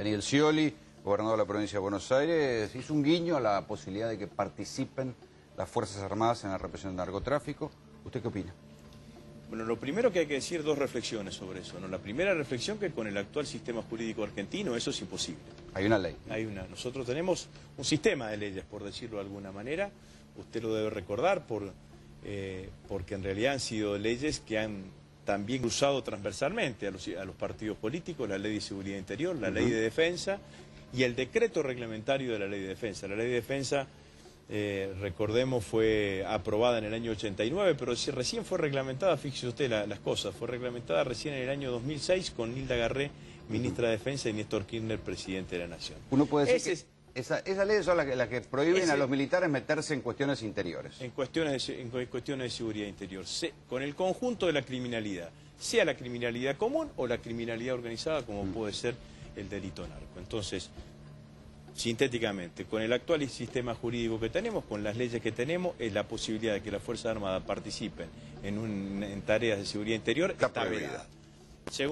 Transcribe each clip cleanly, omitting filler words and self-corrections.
Daniel Scioli, gobernador de la provincia de Buenos Aires, hizo un guiño a la posibilidad de que participen las Fuerzas Armadas en la represión del narcotráfico. ¿Usted qué opina? Bueno, lo primero que hay que decir, dos reflexiones sobre eso, ¿no? La primera reflexión, que con el actual sistema jurídico argentino eso es imposible. Hay una ley. Nosotros tenemos un sistema de leyes, por decirlo de alguna manera. Usted lo debe recordar porque en realidad han sido leyes que han también cruzado transversalmente a los partidos políticos, la Ley de Seguridad Interior, la Ley de Defensa y el decreto reglamentario de la Ley de Defensa. La Ley de Defensa, recordemos, fue aprobada en el año 89, pero recién fue reglamentada, fíjese usted las cosas, fue reglamentada recién en el año 2006 con Nilda Garré, ministra de Defensa, y Néstor Kirchner, presidente de la Nación. Uno puede decir que esa ley son las que prohíben a los militares meterse en cuestiones interiores. En cuestiones de seguridad interior, con el conjunto de la criminalidad, sea la criminalidad común o la criminalidad organizada, como puede ser el delito narco. Entonces, sintéticamente, con el actual sistema jurídico que tenemos, con las leyes que tenemos, es la posibilidad de que las Fuerzas Armadas participen en tareas de seguridad interior está vedada. ¿Se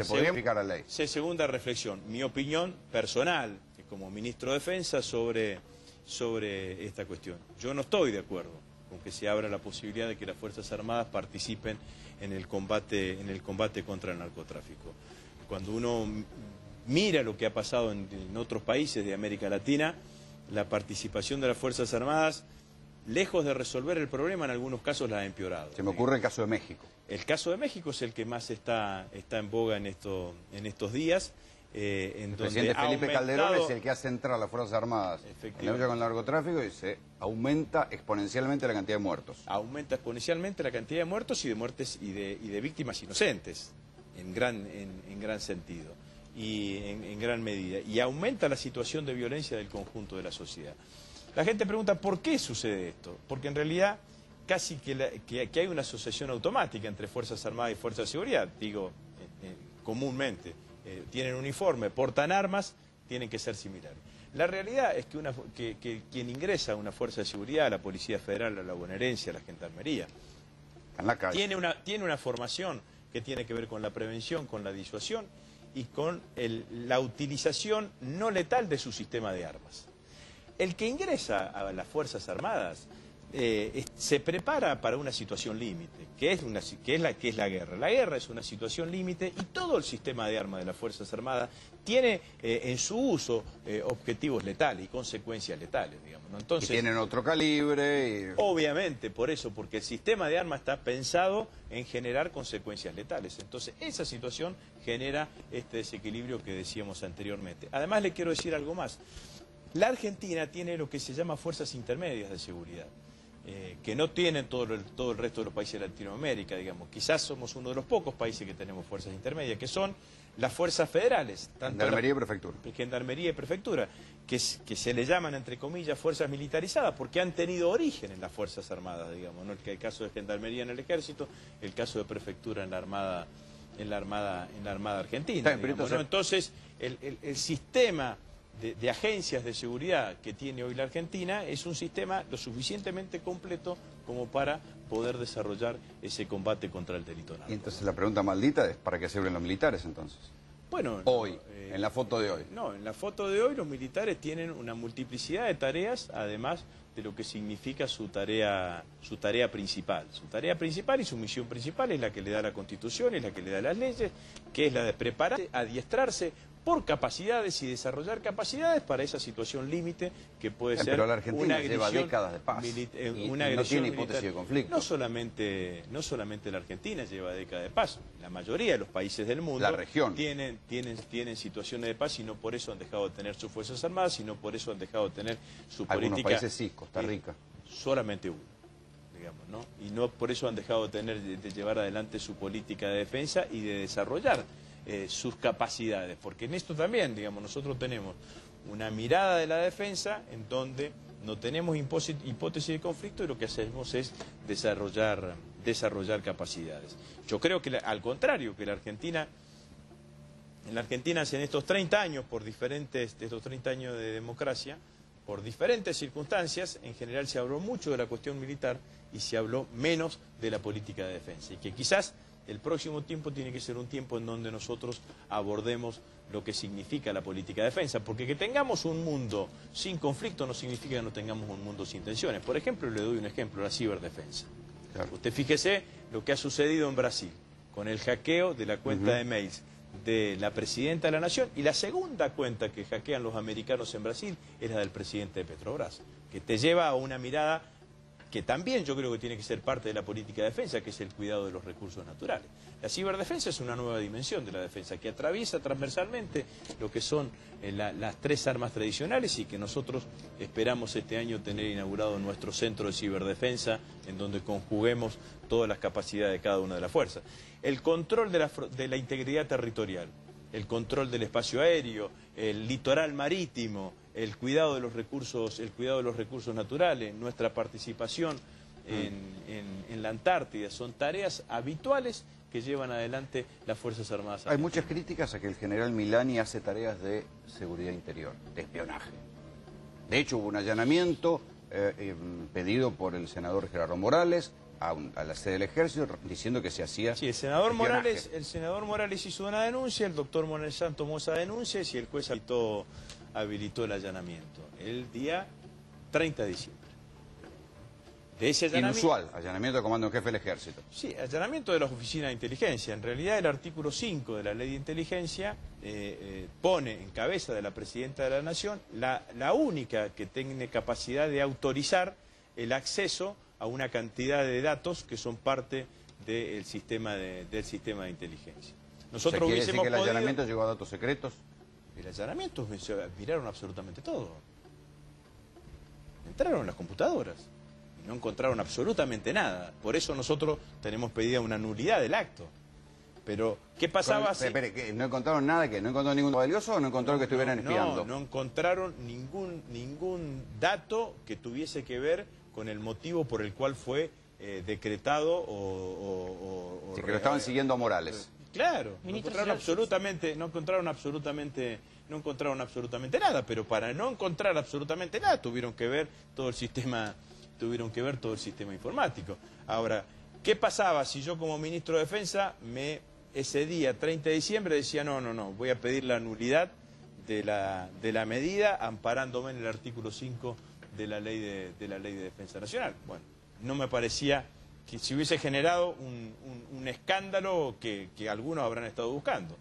podría aplicar la ley? Segunda reflexión, mi opinión personal, como ministro de Defensa, sobre esta cuestión. Yo no estoy de acuerdo con que se abra la posibilidad de que las Fuerzas Armadas participen en el combate contra el narcotráfico. Cuando uno mira lo que ha pasado en otros países de América Latina, la participación de las Fuerzas Armadas, lejos de resolver el problema, en algunos casos la ha empeorado. Se me ocurre el caso de México. El caso de México es el que más está en boga en estos días. El presidente Felipe Calderón es el que hace entrar a las Fuerzas Armadas en la lucha con el narcotráfico y se aumenta exponencialmente la cantidad de muertos. Aumenta exponencialmente la cantidad de muertos y de víctimas inocentes, en gran sentido y en gran medida. Y aumenta la situación de violencia del conjunto de la sociedad. La gente pregunta, ¿por qué sucede esto? Porque en realidad casi que hay una asociación automática entre Fuerzas Armadas y Fuerzas de Seguridad, digo, comúnmente. Tienen uniforme, portan armas, tienen que ser similares. La realidad es que quien ingresa a una fuerza de seguridad, a la Policía Federal, a la Bonaerense, a la Gendarmería, en la calle, tiene una formación que tiene que ver con la prevención, con la disuasión y con la utilización no letal de su sistema de armas. El que ingresa a las Fuerzas Armadas se prepara para una situación límite, que es la guerra. La guerra es una situación límite y todo el sistema de armas de las Fuerzas Armadas tiene en su uso objetivos letales y consecuencias letales, digamos, ¿no? Entonces, y tienen otro calibre. Obviamente, porque el sistema de armas está pensado en generar consecuencias letales. Entonces, esa situación genera este desequilibrio que decíamos anteriormente. Además, le quiero decir algo más. La Argentina tiene lo que se llama fuerzas intermedias de seguridad, que no tienen todo el resto de los países de Latinoamérica, digamos. Quizás somos uno de los pocos países que tenemos fuerzas intermedias, que son las fuerzas federales. Gendarmería y prefectura. Gendarmería y prefectura, que se le llaman, entre comillas, fuerzas militarizadas, porque han tenido origen en las Fuerzas Armadas, digamos, ¿no? El caso de Gendarmería en el Ejército, el caso de prefectura en la Armada Argentina, digamos, ¿no? Entonces, el sistema de agencias de seguridad que tiene hoy la Argentina es un sistema lo suficientemente completo como para poder desarrollar ese combate contra el delito narco. Y entonces la pregunta maldita es, ¿para qué sirven los militares entonces? Bueno, hoy, en la foto de hoy. No, en la foto de hoy los militares tienen una multiplicidad de tareas, además de lo que significa su tarea principal. Su tarea principal y su misión principal es la que le da la Constitución, es la que le da las leyes, que es la de prepararse, adiestrarse por capacidades y desarrollar capacidades para esa situación límite que puede ser pero la Argentina una agresión, lleva décadas de paz y no tiene hipótesis de conflicto. No solamente la Argentina lleva décadas de paz, la mayoría de los países del mundo la región tienen situaciones de paz y no por eso han dejado de tener sus Fuerzas Armadas, y no por eso han dejado de tener su política. Algunos países sí, Costa Rica. Solamente uno, digamos, ¿no? Y no por eso han dejado de llevar adelante su política de defensa y de desarrollar sus capacidades, porque en esto también, digamos, nosotros tenemos una mirada de la defensa en donde no tenemos hipótesis de conflicto y lo que hacemos es desarrollar capacidades. Yo creo que al contrario, que en la Argentina en estos 30 años, estos 30 años de democracia, por diferentes circunstancias, en general se habló mucho de la cuestión militar y se habló menos de la política de defensa, y que quizás El próximo tiempo tiene que ser un tiempo en donde nosotros abordemos lo que significa la política de defensa, porque que tengamos un mundo sin conflicto no significa que no tengamos un mundo sin tensiones. Por ejemplo, le doy un ejemplo, la ciberdefensa. Claro. Usted fíjese lo que ha sucedido en Brasil, con el hackeo de la cuenta de mails de la presidenta de la Nación, y la segunda cuenta que hackean los americanos en Brasil es la del presidente de Petrobras, que te lleva a una mirada que también yo creo que tiene que ser parte de la política de defensa, que es el cuidado de los recursos naturales. La ciberdefensa es una nueva dimensión de la defensa que atraviesa transversalmente lo que son las tres armas tradicionales, y que nosotros esperamos este año tener inaugurado nuestro centro de ciberdefensa, en donde conjuguemos todas las capacidades de cada una de las fuerzas. El control de la integridad territorial, el control del espacio aéreo, el litoral marítimo, el cuidado de los recursos naturales, nuestra participación en la Antártida, son tareas habituales que llevan adelante las Fuerzas Armadas. Hay muchas críticas a que el general Milani hace tareas de seguridad interior, de espionaje. De hecho, hubo un allanamiento pedido por el senador Gerardo Morales a la sede del Ejército, diciendo que se hacía sí, el senador Morales hizo una denuncia, el doctor Monelsan tomó esa denuncia y el juez habilitó el allanamiento el día 30 de diciembre. De ese inusual, allanamiento de comando en jefe del Ejército. Sí, allanamiento de las oficinas de inteligencia. En realidad el artículo 5 de la Ley de Inteligencia pone en cabeza de la Presidenta de la Nación la única que tiene capacidad de autorizar el acceso a una cantidad de datos que son parte del sistema de inteligencia. Nosotros ¿quiere hubiésemos decir que el allanamiento llegó a datos secretos? El allanamiento miraron absolutamente todo. Entraron en las computadoras y no encontraron absolutamente nada. Por eso nosotros tenemos pedida una nulidad del acto. Pero, ¿qué pasaba si...? ¿Que no encontraron nada? ¿Que no encontraron ningún valioso o no encontraron que estuvieran espiando? No encontraron ningún dato que tuviese que ver con el motivo por el cual fue decretado sí, que lo estaban siguiendo a Morales. Claro, no encontraron absolutamente nada, pero para no encontrar absolutamente nada tuvieron que ver todo el sistema informático. Ahora, ¿qué pasaba si yo como ministro de Defensa ese día, 30 de diciembre, decía no, voy a pedir la nulidad de la medida amparándome en el artículo 5 de la ley de Defensa Nacional? Bueno, no me parecía que se hubiese generado un escándalo que algunos habrán estado buscando.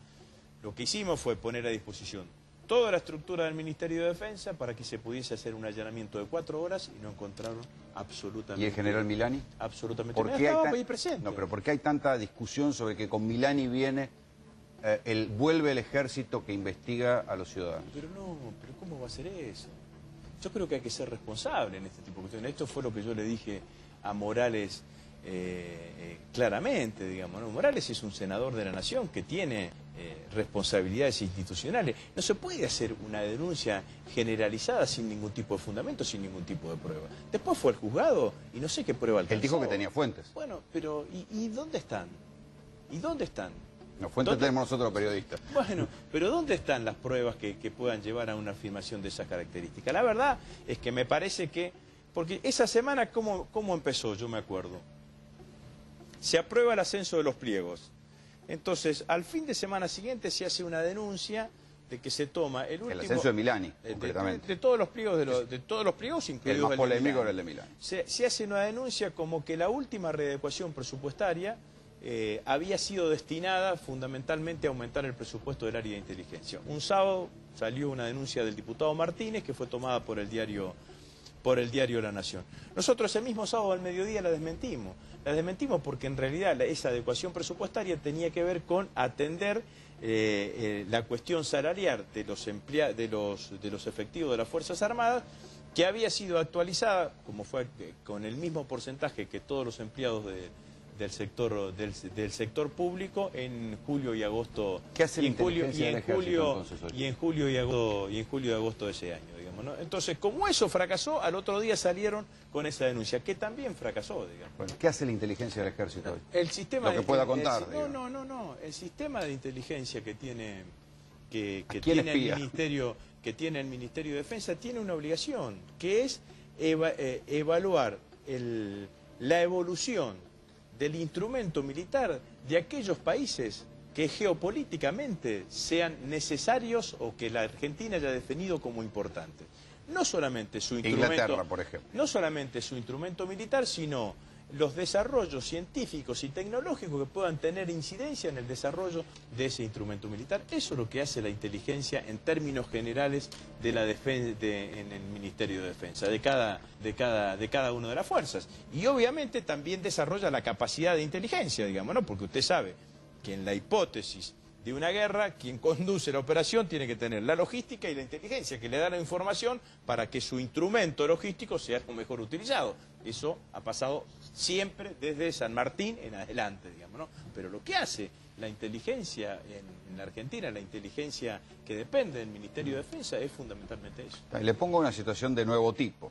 Lo que hicimos fue poner a disposición toda la estructura del Ministerio de Defensa para que se pudiese hacer un allanamiento de 4 horas y no encontraron absolutamente... ¿Y el general Milani? Absolutamente. ¿Por qué estaba ahí presente? No, pero ¿por qué hay tanta discusión sobre que con Milani vuelve el Ejército que investiga a los ciudadanos? Pero ¿cómo va a ser eso? Yo creo que hay que ser responsable en este tipo de cuestiones. Esto fue lo que yo le dije a Morales claramente, digamos, ¿no? Morales es un senador de la Nación que tiene responsabilidades institucionales. No se puede hacer una denuncia generalizada sin ningún tipo de fundamento, sin ningún tipo de prueba. Después fue al juzgado y no sé qué prueba alcanzó. Él dijo que tenía fuentes. Bueno, pero ¿y dónde están? ¿Y dónde están? No, fuentes tenemos nosotros los periodistas. Bueno, pero ¿dónde están las pruebas que puedan llevar a una afirmación de esas características? La verdad es que me parece que... Porque esa semana, ¿cómo empezó? Yo me acuerdo. Se aprueba el ascenso de los pliegos. Entonces, al fin de semana siguiente se hace una denuncia de que se toma el último... El ascenso de Milani, concretamente. De todos los pliegos, de todos los pliegos, incluidos el más polémico era el de Milani. Se hace una denuncia como que la última readecuación presupuestaria había sido destinada fundamentalmente a aumentar el presupuesto del área de inteligencia. Un sábado salió una denuncia del diputado Martínez que fue tomada por el diario La Nación. Nosotros ese mismo sábado al mediodía la desmentimos. La desmentimos porque en realidad esa adecuación presupuestaria tenía que ver con atender la cuestión salarial de los efectivos de las Fuerzas Armadas, que había sido actualizada, como fue con el mismo porcentaje que todos los empleados del sector público en julio y agosto. ¿Qué hace la inteligencia del ejército, y en julio y agosto de ese año, digamos, ¿no? Entonces, como eso fracasó, al otro día salieron con esa denuncia, que también fracasó, digamos. Bueno, ¿qué hace la inteligencia del ejército hoy? El sistema lo que pueda contar. No. El sistema de inteligencia que tiene el Ministerio de Defensa tiene una obligación, que es evaluar la evolución del instrumento militar de aquellos países que geopolíticamente sean necesarios o que la Argentina haya definido como importantes. No solamente su instrumento, Inglaterra, por ejemplo. No solamente su instrumento militar, sino los desarrollos científicos y tecnológicos que puedan tener incidencia en el desarrollo de ese instrumento militar. Eso es lo que hace la inteligencia en términos generales de la en el Ministerio de Defensa, de cada una de las fuerzas. Y obviamente también desarrolla la capacidad de inteligencia, digamos, ¿no? Porque usted sabe que en la hipótesis de una guerra, quien conduce la operación tiene que tener la logística y la inteligencia, que le da la información para que su instrumento logístico sea lo mejor utilizado. Eso ha pasado siempre desde San Martín en adelante, digamos, ¿no? Pero lo que hace la inteligencia en la Argentina, la inteligencia que depende del Ministerio de Defensa, es fundamentalmente eso. Le pongo una situación de nuevo tipo,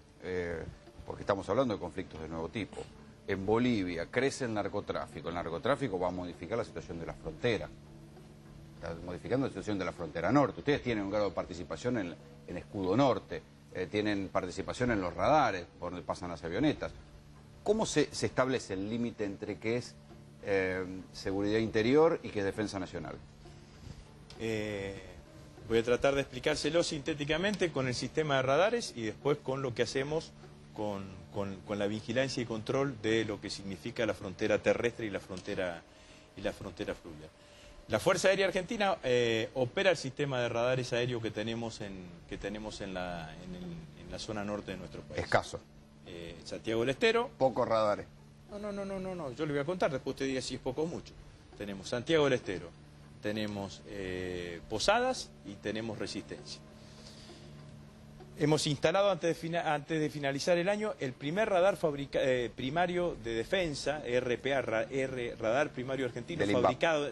porque estamos hablando de conflictos de nuevo tipo. En Bolivia crece el narcotráfico va a modificar la situación de la frontera. Está modificando la situación de la frontera norte. Ustedes tienen un grado de participación en Escudo Norte, tienen participación en los radares, por donde pasan las avionetas. ¿Cómo se establece el límite entre qué es seguridad interior y qué es defensa nacional? Voy a tratar de explicárselo sintéticamente con el sistema de radares y después con lo que hacemos con la vigilancia y control de lo que significa la frontera terrestre y la frontera fluvial. La Fuerza Aérea Argentina opera el sistema de radares aéreos que tenemos en la zona norte de nuestro país. Escaso. Santiago del Estero. Pocos radares. No, yo le voy a contar, después usted diga si es poco o mucho. Tenemos Santiago del Estero, tenemos Posadas y tenemos Resistencia. Hemos instalado antes de finalizar el año el primer radar primario de defensa, RPA, Radar Primario Argentino,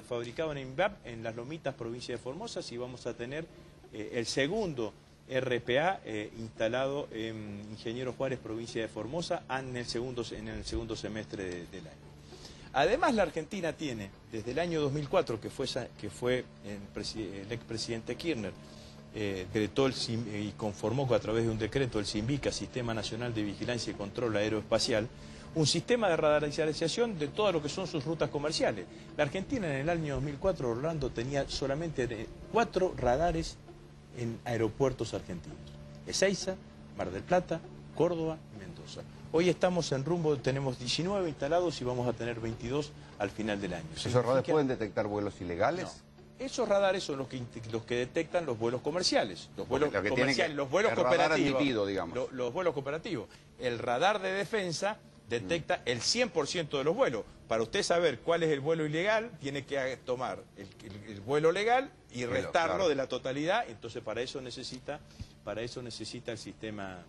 fabricado en INVAP, en Las Lomitas, provincia de Formosa, y vamos a tener el segundo RPA instalado en Ingeniero Juárez, provincia de Formosa, en el segundo semestre del año. Además, la Argentina tiene, desde el año 2004, que fue el expresidente Kirchner, decretó y conformó a través de un decreto el SINVICA, Sistema Nacional de Vigilancia y Control Aeroespacial, un sistema de radarización de todo lo que son sus rutas comerciales. La Argentina en el año 2004, Orlando, tenía solamente 4 radares en aeropuertos argentinos: Ezeiza, Mar del Plata, Córdoba y Mendoza. Hoy estamos en rumbo, tenemos 19 instalados y vamos a tener 22 al final del año. ¿Esos radares pueden detectar vuelos ilegales? No. Esos radares son los que detectan los vuelos comerciales, los vuelos comerciales, los vuelos cooperativos, admitido, digamos. Los vuelos cooperativos. El radar de defensa detecta el 100% de los vuelos. Para usted saber cuál es el vuelo ilegal, tiene que tomar el vuelo legal y restarlo, claro, de la totalidad. Entonces para eso necesita el sistema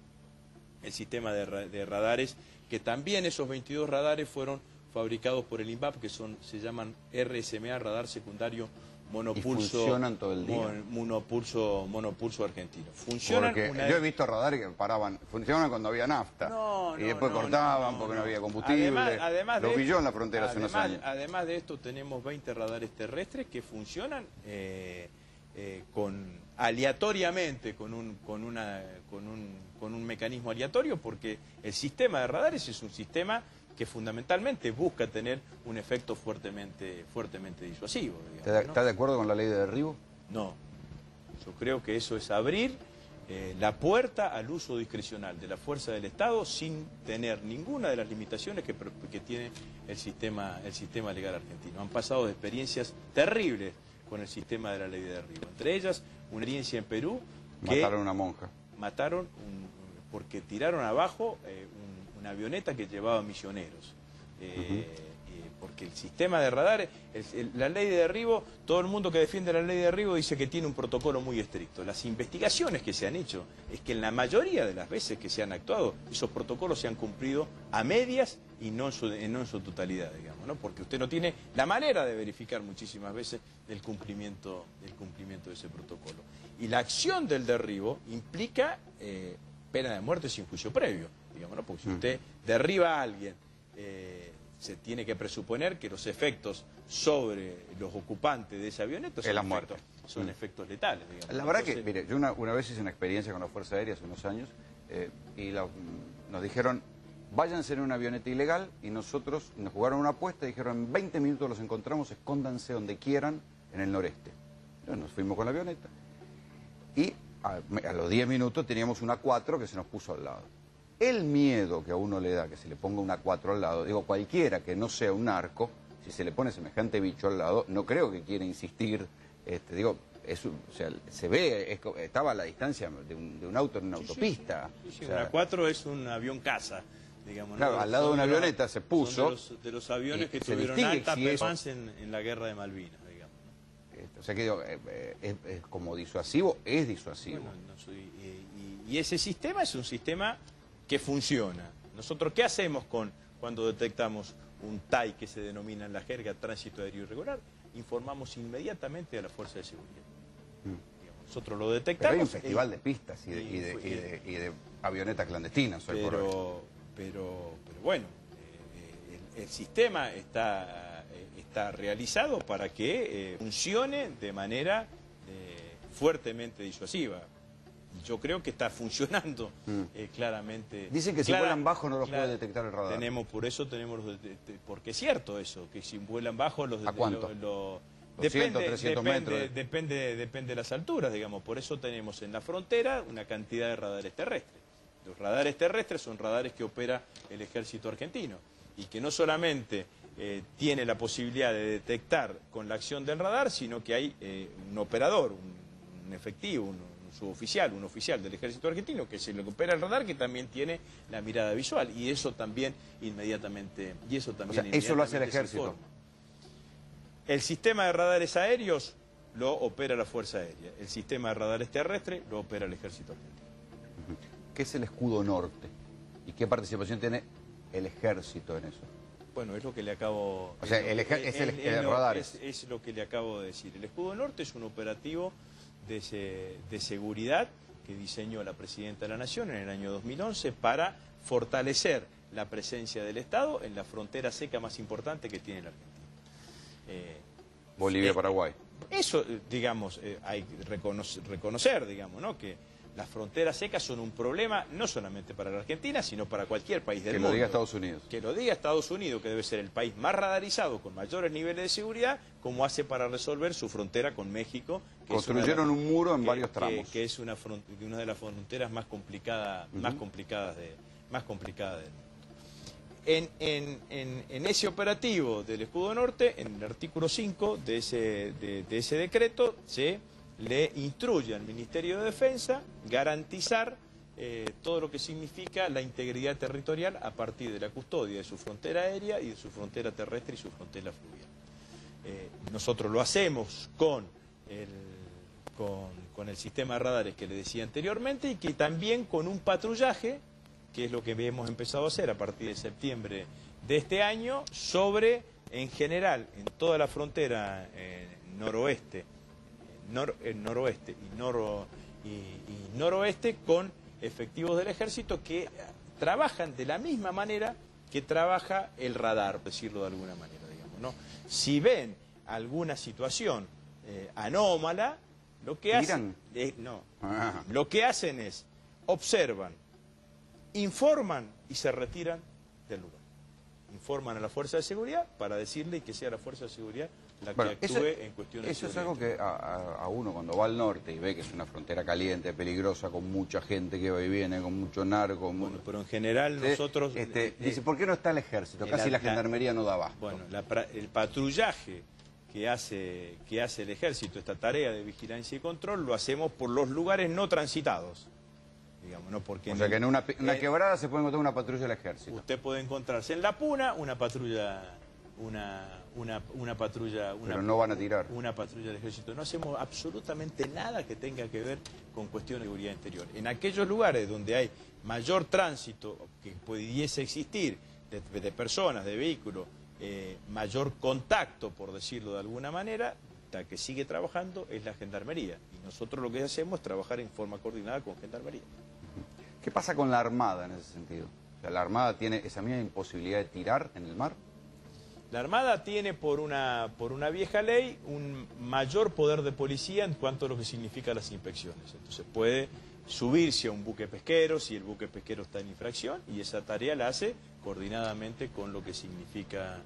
de radares, que también esos 22 radares fueron fabricados por el INVAP, que se llaman RSMA, Radar Secundario Monopulso. ¿Y funcionan todo el día? Monopulso argentino. Funcionan. Porque yo he visto radares que funcionan cuando había nafta. Y después cortaban porque no había combustible. Además lo vi yo en la frontera hace unos años. Además de esto, tenemos 20 radares terrestres que funcionan aleatoriamente, con un mecanismo aleatorio, porque el sistema de radares es un sistema que fundamentalmente busca tener un efecto fuertemente disuasivo. Digamos, ¿no? ¿Está de acuerdo con la ley de derribo? No. Yo creo que eso es abrir la puerta al uso discrecional de la fuerza del Estado sin tener ninguna de las limitaciones que tiene el sistema legal argentino. Han pasado experiencias terribles con el sistema de la ley de derribo. Entre ellas, una experiencia en Perú que mataron a una monja. Porque tiraron abajo una avioneta que llevaba misioneros. Porque el sistema de radar, la ley de derribo, todo el mundo que defiende la ley de derribo dice que tiene un protocolo muy estricto. Las investigaciones que se han hecho es que en la mayoría de las veces que se han actuado, esos protocolos se han cumplido a medias y no en su totalidad, digamos, ¿no? Porque usted no tiene la manera de verificar muchísimas veces el cumplimiento de ese protocolo. Y la acción del derribo implica pena de muerte sin juicio previo, digamos, ¿no? Porque si usted derriba a alguien, se tiene que presuponer que los efectos sobre los ocupantes de ese avioneta son efectos letales, digamos. La verdad que, mire, yo una vez hice una experiencia con la Fuerza Aérea hace unos años y nos dijeron, váyanse en una avioneta ilegal, y nosotros nos jugaron una apuesta y dijeron, en 20 minutos los encontramos, escóndanse donde quieran en el noreste. Entonces nos fuimos con la avioneta y a los 10 minutos teníamos una 4 que se nos puso al lado. El miedo que a uno le da que se le ponga una 4 al lado, digo, cualquiera que no sea un narco, si se le pone semejante bicho al lado, no creo que quiera insistir, digo, o sea, se ve, estaba a la distancia de un auto en una autopista. Sí, o sea, una 4 es un avión caza, digamos. Claro, ¿no? al lado de una avioneta se puso. De los aviones que se tuvieron distingue alta si performance en la guerra de Malvinas, digamos, ¿no? O sea que digo, es como disuasivo, es disuasivo. Bueno, y ese sistema es un sistema que funciona. Nosotros, ¿qué hacemos cuando detectamos un TAI que se denomina en la jerga tránsito aéreo irregular? Informamos inmediatamente a la Fuerza de Seguridad. Digamos, nosotros lo detectamos. Pero hay un festival de pistas y de avionetas clandestinas hoy por hoy. Pero bueno, el sistema está realizado para que funcione de manera fuertemente disuasiva. Yo creo que está funcionando claramente. Dicen que si vuelan bajo no los puede detectar el radar. Por eso tenemos porque es cierto eso, que si vuelan bajo los... ¿A cuánto? 200, 300 metros. Depende de las alturas, digamos. Por eso tenemos en la frontera una cantidad de radares terrestres. Los radares terrestres son radares que opera el ejército argentino y que no solamente tiene la posibilidad de detectar con la acción del radar, sino que hay un operador, un efectivo, un suboficial, un oficial del ejército argentino, que es el que opera el radar, que también tiene la mirada visual, y eso también inmediatamente... eso lo hace el ejército. El sistema de radares aéreos lo opera la Fuerza Aérea, el sistema de radares terrestres lo opera el ejército argentino. ¿Qué es el escudo norte? ¿Y qué participación tiene el ejército en eso? Bueno, es lo que le acabo... O sea, el radar. Es lo que le acabo de decir. El escudo norte es un operativo de seguridad que diseñó la Presidenta de la Nación en el año 2011 para fortalecer la presencia del Estado en la frontera seca más importante que tiene la Argentina. Bolivia-Paraguay. Eso, digamos, hay que reconocer, digamos, ¿no? Que las fronteras secas son un problema no solamente para la Argentina, sino para cualquier país del mundo. Que lo diga Estados Unidos. Que lo diga Estados Unidos, que debe ser el país más radarizado, con mayores niveles de seguridad, como hace para resolver su frontera con México. Construyeron un muro en varios tramos. Que es una de las fronteras más complicadas, más complicadas del mundo. En ese operativo del Escudo Norte, en el artículo 5 de ese decreto, se le instruye al Ministerio de Defensa garantizar todo lo que significa la integridad territorial a partir de la custodia de su frontera aérea y de su frontera terrestre y su frontera fluvial. Nosotros lo hacemos con el sistema de radares que le decía anteriormente y que también con un patrullaje, que es lo que hemos empezado a hacer a partir de septiembre de este año, en general, en toda la frontera noroeste y noroeste, con efectivos del ejército que trabajan de la misma manera que trabaja el radar, por decirlo de alguna manera, digamos, ¿no? Si ven alguna situación anómala, lo que hacen es observan, informan y se retiran del lugar. Informan a la Fuerza de Seguridad para decirle y que sea la Fuerza de Seguridad la que actúe en cuestiones de eso seguridad. es algo que a uno cuando va al norte y ve que es una frontera caliente, peligrosa, con mucha gente que va y viene, con mucho narco... Bueno, pero en general nosotros... dice, ¿por qué no está el ejército? Casi la gendarmería no da abasto. Bueno, el patrullaje que hace el ejército, esta tarea de vigilancia y control, lo hacemos por los lugares no transitados. Digamos, ¿no? Porque o sea que en una quebrada se puede encontrar una patrulla del ejército. Usted puede encontrarse en La Puna una patrulla... Pero no van a tirar. Una patrulla del ejército. No hacemos absolutamente nada que tenga que ver con cuestiones de seguridad interior. En aquellos lugares donde hay mayor tránsito que pudiese existir de personas, de vehículos, mayor contacto, por decirlo de alguna manera, la que sigue trabajando es la Gendarmería. Y nosotros lo que hacemos es trabajar en forma coordinada con Gendarmería. ¿Qué pasa con la Armada en ese sentido? O sea, ¿la Armada tiene esa misma imposibilidad de tirar en el mar? La Armada tiene por una vieja ley un mayor poder de policía en cuanto a lo que significa las inspecciones. Entonces puede subirse a un buque pesquero si el buque pesquero está en infracción, y esa tarea la hace coordinadamente con lo que significa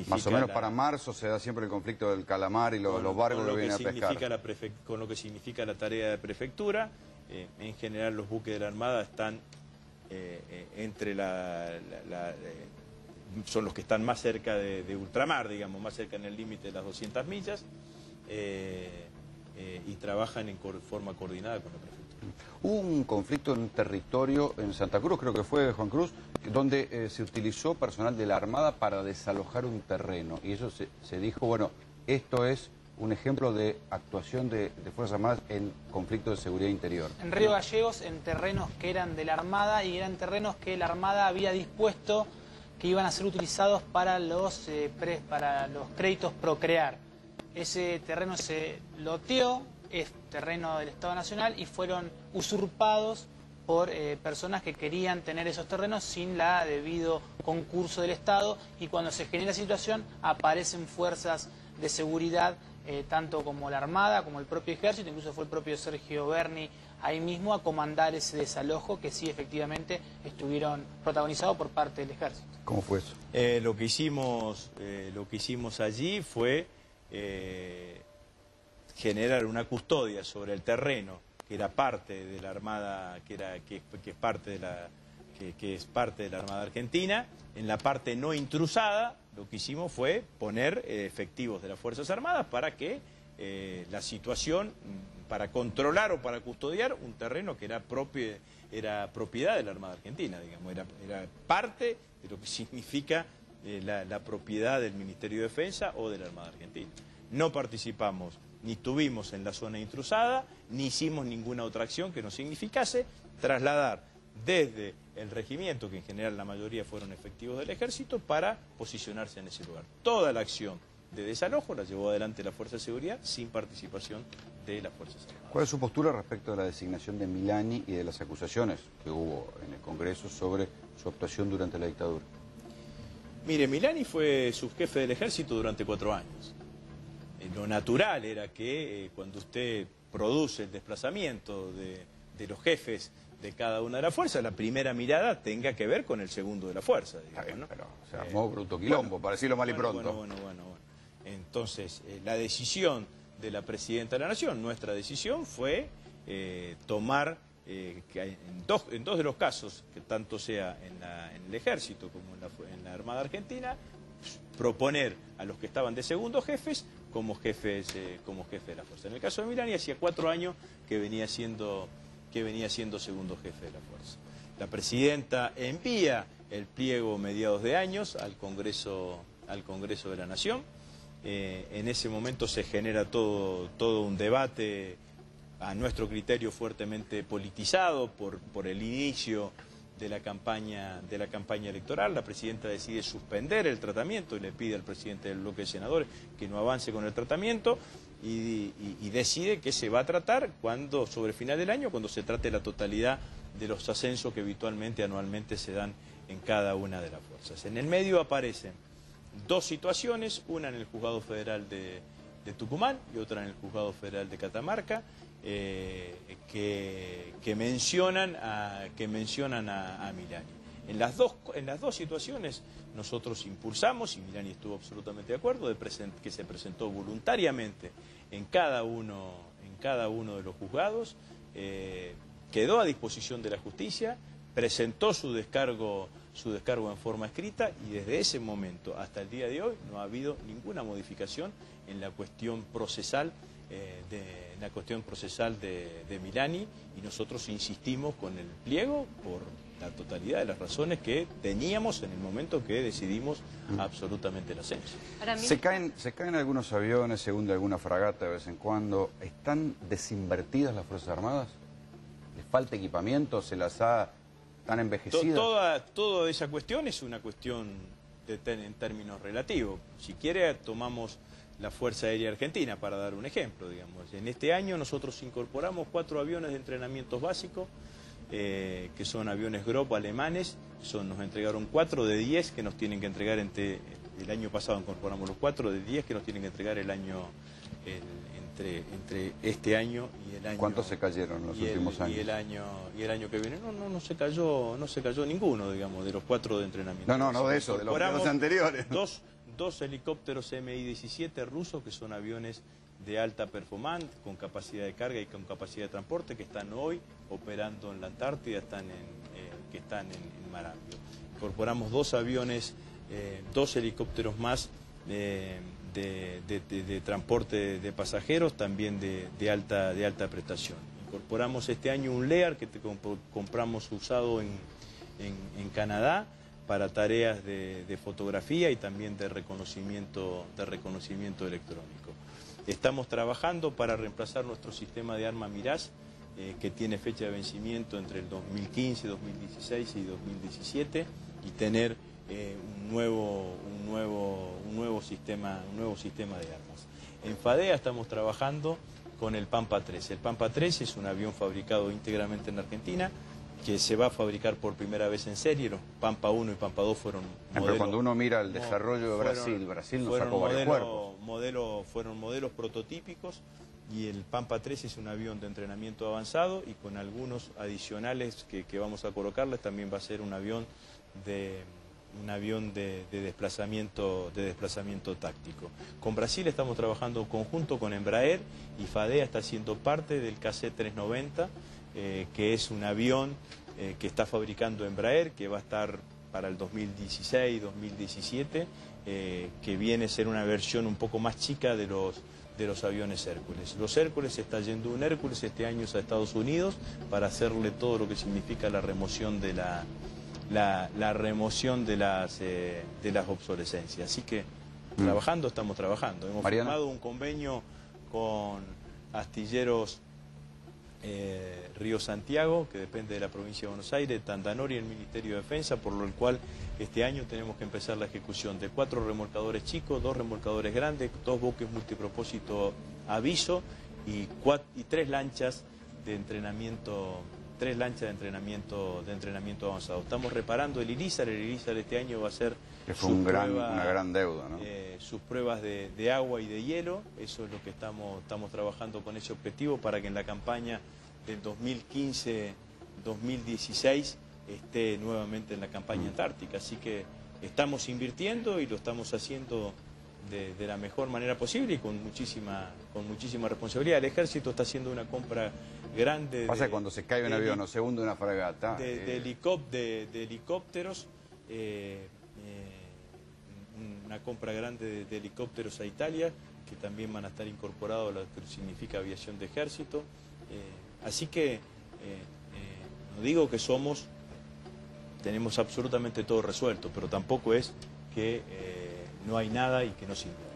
Más o menos para marzo se da siempre el conflicto del calamar y los barcos que vienen a pescar. Con lo que significa la tarea de prefectura. En general los buques de la Armada están entre son los que están más cerca de ultramar, digamos, más cerca en el límite de las 200 millas, y trabajan en forma coordinada con la prefectura. Hubo un conflicto en un territorio en Santa Cruz, creo que fue Juan Cruz, donde se utilizó personal de la Armada para desalojar un terreno. Y eso se dijo, bueno, esto es un ejemplo de actuación de Fuerzas Armadas en conflictos de seguridad interior. En Río Gallegos, en terrenos que eran de la Armada y eran terrenos que la Armada había dispuesto que iban a ser utilizados para los créditos Procrear. Ese terreno se loteó, es terreno del Estado Nacional, y fueron usurpados por personas que querían tener esos terrenos sin la debido concurso del Estado, y cuando se genera situación aparecen fuerzas de seguridad, tanto como la Armada, como el propio Ejército, incluso fue el propio Sergio Berni ahí mismo a comandar ese desalojo que sí efectivamente estuvieron protagonizados por parte del Ejército. ¿Cómo fue eso? Lo que hicimos allí fue generar una custodia sobre el terreno que era parte de la Armada, que es parte de la Armada Argentina. En la parte no intrusada, lo que hicimos fue poner efectivos de las Fuerzas Armadas para que la situación, para controlar o para custodiar un terreno que era propiedad de la Armada Argentina, digamos, era parte de lo que significa la propiedad del Ministerio de Defensa o de la Armada Argentina. No participamos, ni estuvimos en la zona intrusada, ni hicimos ninguna otra acción que nos significase trasladar desde el regimiento, que en general la mayoría fueron efectivos del Ejército, para posicionarse en ese lugar. Toda la acción de desalojo la llevó adelante la Fuerza de Seguridad sin participación de las Fuerzas Armadas. ¿Cuál es su postura respecto de la designación de Milani y de las acusaciones que hubo en el Congreso sobre su actuación durante la dictadura? Mire, Milani fue subjefe del Ejército durante 4 años. Lo natural era que cuando usted produce el desplazamiento de los jefes de cada una de las fuerzas, la primera mirada tenga que ver con el segundo de la fuerza, digamos, ¿no? Pero se armó bruto quilombo, para decirlo mal y pronto. Bueno. Entonces, la decisión de la Presidenta de la Nación, nuestra decisión fue tomar, que en dos de los casos, que tanto sea en el Ejército como en la Armada Argentina, proponer a los que estaban de segundos jefes como jefes de la fuerza. En el caso de Milani, hacía 4 años que venía siendo segundo jefe de la fuerza. La Presidenta envía el pliego mediados de años al Congreso de la Nación. En ese momento se genera todo un debate, a nuestro criterio fuertemente politizado por el inicio de la campaña electoral. La Presidenta decide suspender el tratamiento y le pide al presidente del bloque de senadores que no avance con el tratamiento, y decide que se va a tratar sobre el final del año, cuando se trate la totalidad de los ascensos que habitualmente, anualmente se dan en cada una de las fuerzas. En el medio aparecen 2 situaciones, una en el Juzgado Federal de Tucumán y otra en el Juzgado Federal de Catamarca, que mencionan a Milani. En las dos situaciones nosotros impulsamos, y Milani estuvo absolutamente de acuerdo, que se presentó voluntariamente en cada uno de los juzgados, quedó a disposición de la justicia, presentó su descargo en forma escrita, y desde ese momento hasta el día de hoy no ha habido ninguna modificación en la cuestión procesal de Milani, y nosotros insistimos con el pliego por la totalidad de las razones que teníamos en el momento que decidimos absolutamente el ascenso. Se caen algunos aviones, se hunde alguna fragata de vez en cuando. ¿Están desinvertidas las Fuerzas Armadas? ¿Les falta equipamiento? ¿Se las ha tan envejecidas? Toda esa cuestión es una cuestión en términos relativos. Si quiere, tomamos la Fuerza Aérea Argentina para dar un ejemplo, digamos. En este año nosotros incorporamos 4 aviones de entrenamientos básicos, que son aviones Grob alemanes. Nos entregaron 4 de 10 que nos tienen que entregar el año pasado. Incorporamos los 4 de 10 que nos tienen que entregar entre este año y el año. ¿Cuántos se cayeron en los últimos años? Y el año que viene. No se cayó ninguno, digamos, de los 4 de entrenamiento. No de eso, de los anteriores. Dos helicópteros Mi-17 rusos, que son aviones de alta performance, con capacidad de carga y con capacidad de transporte, que están hoy operando en la Antártida, que están en Marambio. Incorporamos 2 aviones, 2 helicópteros más de transporte de pasajeros, también de alta prestación. Incorporamos este año un Lear que compramos usado en Canadá para tareas de fotografía y también de reconocimiento electrónico. Estamos trabajando para reemplazar nuestro sistema de arma Mirage, que tiene fecha de vencimiento entre el 2015, 2016 y 2017, y tener un nuevo sistema de armas. En FADEA estamos trabajando con el Pampa 3. El Pampa 3 es un avión fabricado íntegramente en Argentina, que se va a fabricar por primera vez en serie. Los Pampa 1 y Pampa 2 fueron modelos... Pero cuando uno mira el desarrollo de Brasil nos sacó varios cuerpos. Fueron modelos prototípicos, y el Pampa 3 es un avión de entrenamiento avanzado, y con algunos adicionales que vamos a colocarles también va a ser un avión de desplazamiento táctico. Con Brasil estamos trabajando conjunto con Embraer, y FADEA está siendo parte del KC-390, que es un avión que está fabricando Embraer, que va a estar para el 2016-2017, que viene a ser una versión un poco más chica de los aviones Hércules. Los Hércules, está yendo un Hércules este año a Estados Unidos para hacerle todo lo que significa la remoción de las obsolescencias. Así que estamos trabajando. Hemos firmado un convenio con Astilleros Río Santiago, que depende de la provincia de Buenos Aires, Tandanori y el Ministerio de Defensa, por lo cual este año tenemos que empezar la ejecución de 4 remolcadores chicos, 2 remolcadores grandes, 2 buques multipropósito Aviso y 3 lanchas de entrenamiento. 3 lanchas de entrenamiento avanzado. Estamos reparando el Irizar este año va a ser... Que fue una gran deuda, ¿no? Sus pruebas de agua y de hielo. Eso es lo que estamos trabajando con ese objetivo, para que en la campaña del 2015-2016 esté nuevamente en la campaña antártica. Así que estamos invirtiendo, y lo estamos haciendo de la mejor manera posible y con muchísima responsabilidad. El Ejército está haciendo una compra grande. Pasa cuando se cae un avión o se hunde una fragata. De helicópteros, una compra grande de helicópteros a Italia, que también van a estar incorporados a lo que significa aviación de ejército. Así que no digo que tenemos absolutamente todo resuelto, pero tampoco es que no hay nada y que no se invierte.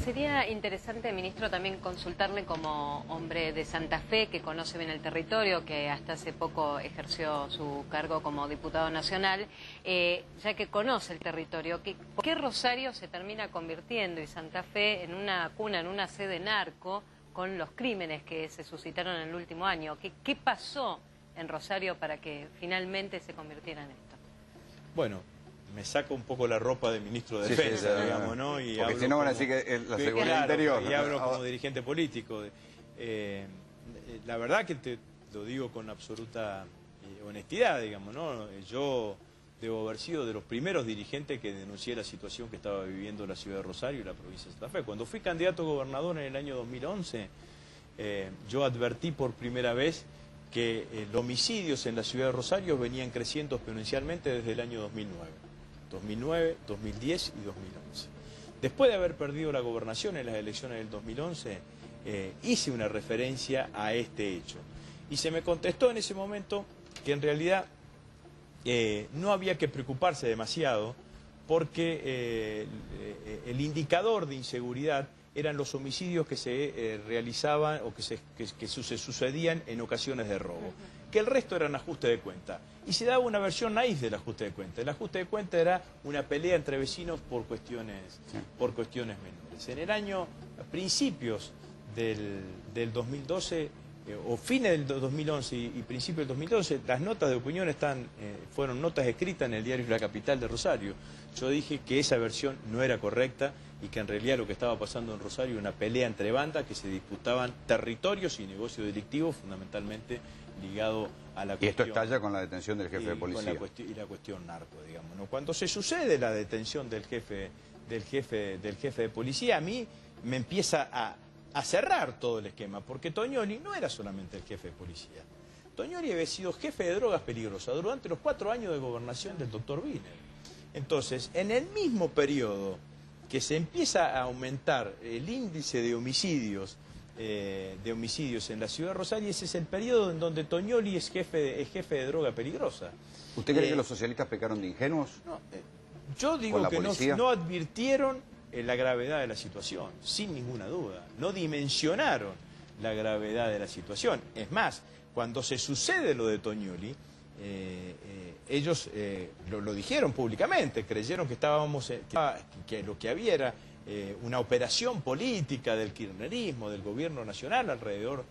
Sería interesante, ministro, también consultarle como hombre de Santa Fe, que conoce bien el territorio, que hasta hace poco ejerció su cargo como diputado nacional, ya que conoce el territorio, ¿por qué Rosario se termina convirtiendo, y Santa Fe, en una cuna, en una sede narco, con los crímenes que se suscitaron en el último año? ¿Qué pasó en Rosario para que finalmente se convirtiera en esto? Bueno, me saco un poco la ropa de ministro de Defensa, digamos, ¿no? Y porque si no van a decir que es la seguridad interior. Y hablo como dirigente político. La verdad que te lo digo con absoluta honestidad, digamos, ¿no? Yo debo haber sido de los primeros dirigentes que denuncié la situación que estaba viviendo la ciudad de Rosario y la provincia de Santa Fe. Cuando fui candidato a gobernador en el año 2011, yo advertí por primera vez que los homicidios en la ciudad de Rosario venían creciendo exponencialmente desde el año 2009, 2010 y 2011. Después de haber perdido la gobernación en las elecciones del 2011, hice una referencia a este hecho. Y se me contestó en ese momento que en realidad no había que preocuparse demasiado, porque el indicador de inseguridad eran los homicidios que se realizaban o que se sucedían en ocasiones de robo. Que el resto eran ajuste de cuenta. Y se daba una versión naif del ajuste de cuenta. El ajuste de cuenta era una pelea entre vecinos por cuestiones menores. En el año, a principios del 2012, o fines del 2011 y principios del 2012, las notas de opinión fueron notas escritas en el diario La Capital de Rosario. Yo dije que esa versión no era correcta y que en realidad lo que estaba pasando en Rosario era una pelea entre bandas que se disputaban territorios y negocios delictivos, fundamentalmente ligado a la cuestión... Y esto estalla con la detención del jefe de policía. Y la cuestión narco, digamos, ¿no? Cuando se sucede la detención del jefe de policía, a mí me empieza a cerrar todo el esquema, porque Tognoli no era solamente el jefe de policía. Tognoli había sido jefe de drogas peligrosas durante los 4 años de gobernación del doctor Wiener. Entonces, en el mismo periodo que se empieza a aumentar el índice de homicidios en la ciudad de Rosario, ese es el periodo en donde Tognoli es jefe de droga peligrosa. ¿Usted cree que los socialistas pecaron de ingenuos? No, yo digo que no advirtieron la gravedad de la situación, sin ninguna duda. No dimensionaron la gravedad de la situación. Es más, cuando se sucede lo de Tognoli, ellos lo dijeron públicamente, creyeron que que lo que había era una operación política del kirchnerismo, del gobierno nacional alrededor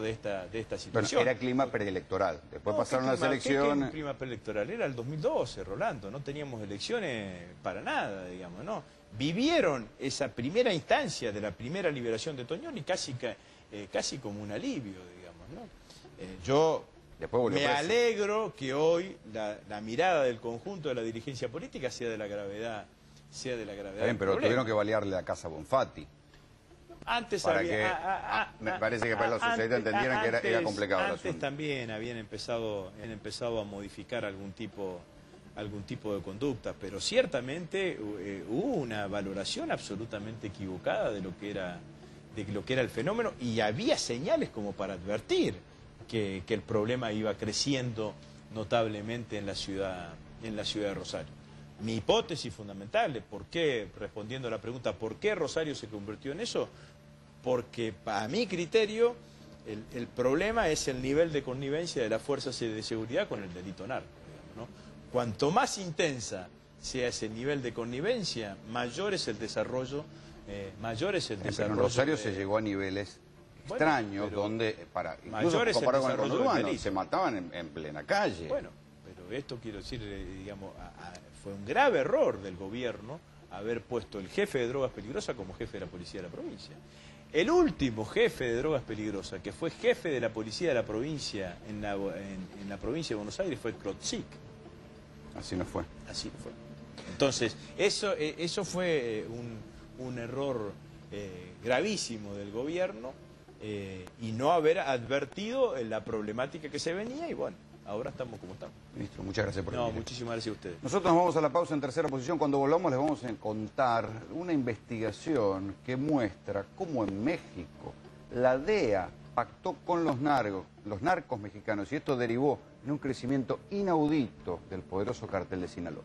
de esta situación. Bueno, era clima preelectoral, después pasaron las elecciones... ¿Qué clima preelectoral? Era el 2012, Rolando, no teníamos elecciones para nada, digamos, ¿no? Vivieron esa primera instancia de la primera liberación de Tognoli casi como un alivio, digamos, ¿no? Yo me alegro que hoy la mirada del conjunto de la dirigencia política sea de la gravedad. Bien, pero tuvieron que balearle la casa a Bonfatti. Antes para me parece que para los socialistas entendieran que era complicado el asunto. Antes también habían empezado a modificar algún tipo de conducta, pero ciertamente hubo una valoración absolutamente equivocada de lo que era el fenómeno, y había señales como para advertir que el problema iba creciendo notablemente en la ciudad de Rosario. Mi hipótesis fundamental, respondiendo a la pregunta, ¿por qué Rosario se convirtió en eso? Porque a mi criterio el problema es el nivel de connivencia de las fuerzas de seguridad con el delito narco, digamos, ¿no? Cuanto más intensa sea ese nivel de connivencia, mayor es el desarrollo. Pero en Rosario se llegó a niveles extraños, donde, incluso comparado con el conurbano, se mataban en plena calle. Bueno, pero esto quiero decir, digamos, fue un grave error del gobierno haber puesto el jefe de drogas peligrosas como jefe de la policía de la provincia. El último jefe de drogas peligrosas que fue jefe de la policía de la provincia en la provincia de Buenos Aires fue Klotzik. Así no fue. Así fue. Entonces, eso fue un error gravísimo del gobierno, y no haber advertido la problemática que se venía, y bueno, ahora estamos como estamos. Ministro, muchas gracias por venir. Muchísimas gracias a ustedes. Nosotros nos vamos a la pausa en tercera posición. Cuando volvamos les vamos a contar una investigación que muestra cómo en México la DEA pactó con los narcos mexicanos, y esto derivó en un crecimiento inaudito del poderoso cartel de Sinaloa.